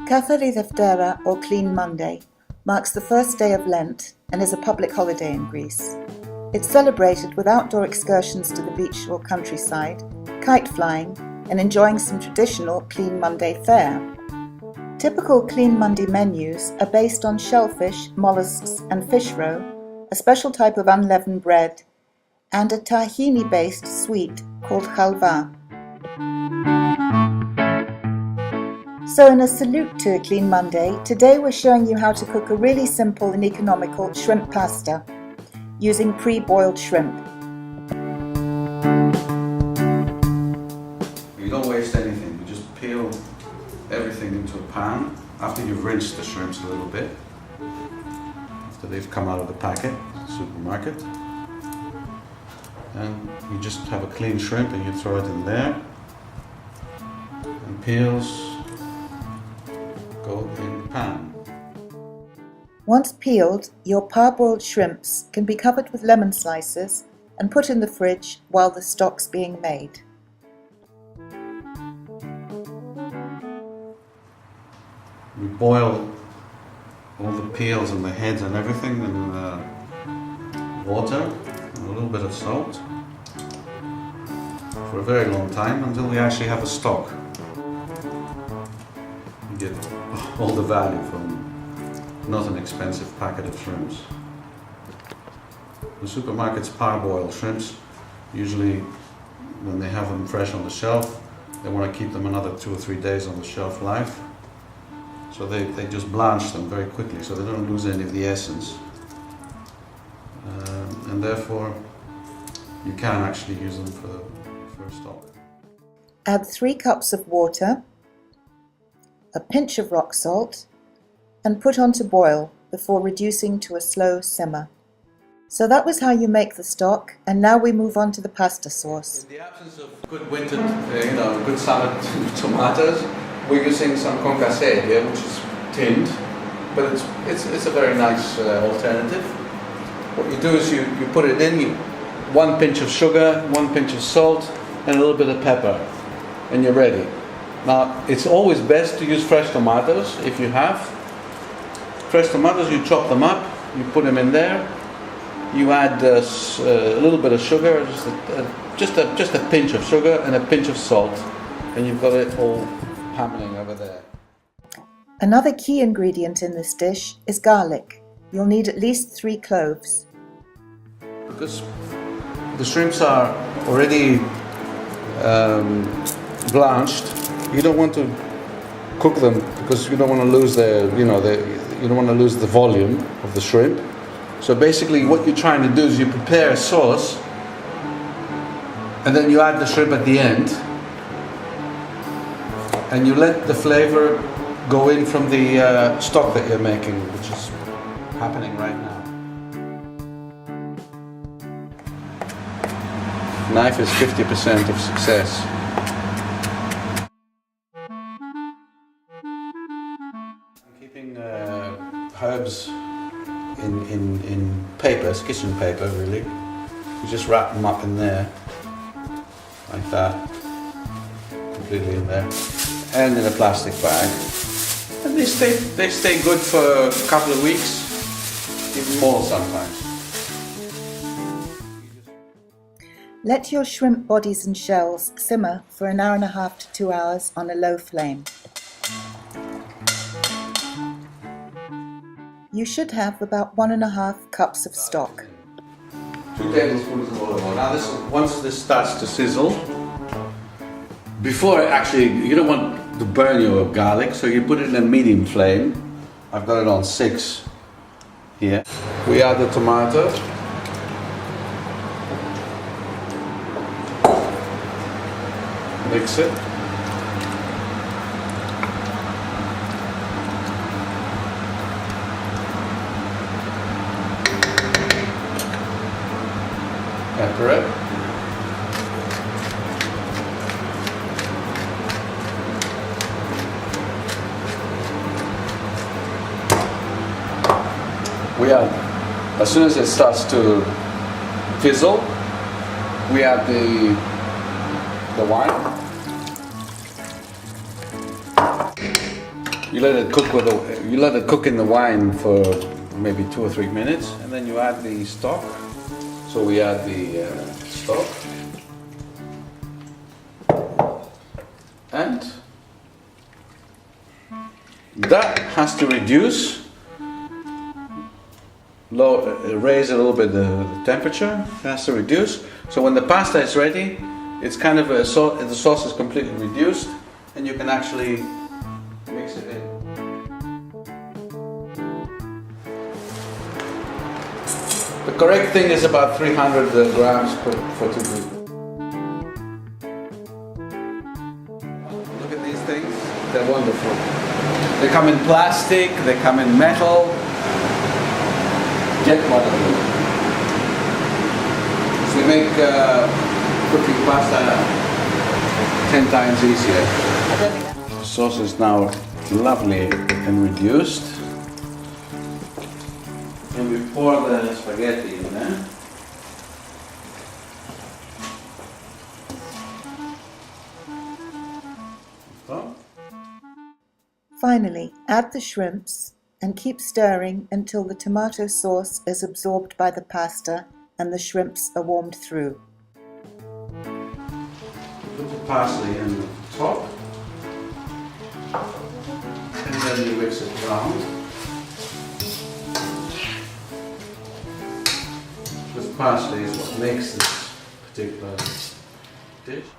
Kathari Deftera, or Clean Monday, marks the first day of Lent and is a public holiday in Greece. It's celebrated with outdoor excursions to the beach or countryside, kite flying, and enjoying some traditional Clean Monday fare. Typical Clean Monday menus are based on shellfish, mollusks, and fish roe, a special type of unleavened bread, and a tahini-based sweet called halva. So in a salute to Clean Monday, today we're showing you how to cook a really simple and economical shrimp pasta using pre-boiled shrimp. You don't waste anything, you just peel everything into a pan after you've rinsed the shrimps a little bit, after they've come out of the packet, supermarket. And you just have a clean shrimp and you throw it in there, and peels go in the pan. Once peeled, your parboiled shrimps can be covered with lemon slices and put in the fridge while the stock's being made. We boil all the peels and the heads and everything in water and a little bit of salt for a very long time until we actually have a stock. You get all the value from not an expensive packet of shrimps. The supermarkets parboil shrimps. Usually when they have them fresh on the shelf, they want to keep them another 2 or 3 days on the shelf life. So they just blanch them very quickly so they don't lose any of the essence. And therefore you can actually use them for stock. Add 3 cups of water, a pinch of rock salt, and put on to boil before reducing to a slow simmer. So that was how you make the stock, and now we move on to the pasta sauce. In the absence of good winter, good salad tomatoes, we're using some concassé here, which is tinned, but it's a very nice alternative. What you do is you put it in, 1 pinch of sugar, 1 pinch of salt, and a little bit of pepper, and you're ready. Now, it's always best to use fresh tomatoes. If you have fresh tomatoes, you chop them up, you put them in there, you add a little bit of sugar, just a pinch of sugar and a pinch of salt, and you've got it all happening over there. Another key ingredient in this dish is garlic. You'll need at least 3 cloves. Because the shrimps are already blanched, you don't want to cook them because you don't want to lose you don't want to lose the volume of the shrimp. So basically what you're trying to do is you prepare a sauce and then you add the shrimp at the end and you let the flavor go in from the stock that you're making, which is happening right now. Knife is 50% of success. I'm keeping herbs in papers, kitchen paper really. You just wrap them up in there, like that, completely in there, and in a plastic bag. And they stay good for a couple of weeks, even more sometimes. Let your shrimp bodies and shells simmer for 1.5 hours to 2 hours on a low flame. You should have about 1.5 cups of stock. 2 tablespoons of olive oil. Now once this starts to sizzle, before you don't want to burn your garlic, so you put it in a medium flame. I've got it on 6 here. We add the tomato. Mix it. Pepper it. As soon as it starts to fizzle, we add the wine. You let it cook you let it cook in the wine for maybe 2 or 3 minutes, and then you add the stock. So we add the stock, and that has to reduce. Raise a little bit the temperature. It has to reduce. So when the pasta is ready, it's kind of the sauce is completely reduced, and you can actually mix it in. The correct thing is about 300 grams for 2 people. Look at these things. They're wonderful. They come in plastic. They come in metal. Get one of them. So they make cooking pasta 10 times easier. The sauce is now lovely and reduced. And we pour the spaghetti in there. Finally, add the shrimps and keep stirring until the tomato sauce is absorbed by the pasta and the shrimps are warmed through. Put the parsley in the top, and then you mix it around. Because parsley is what makes this particular dish.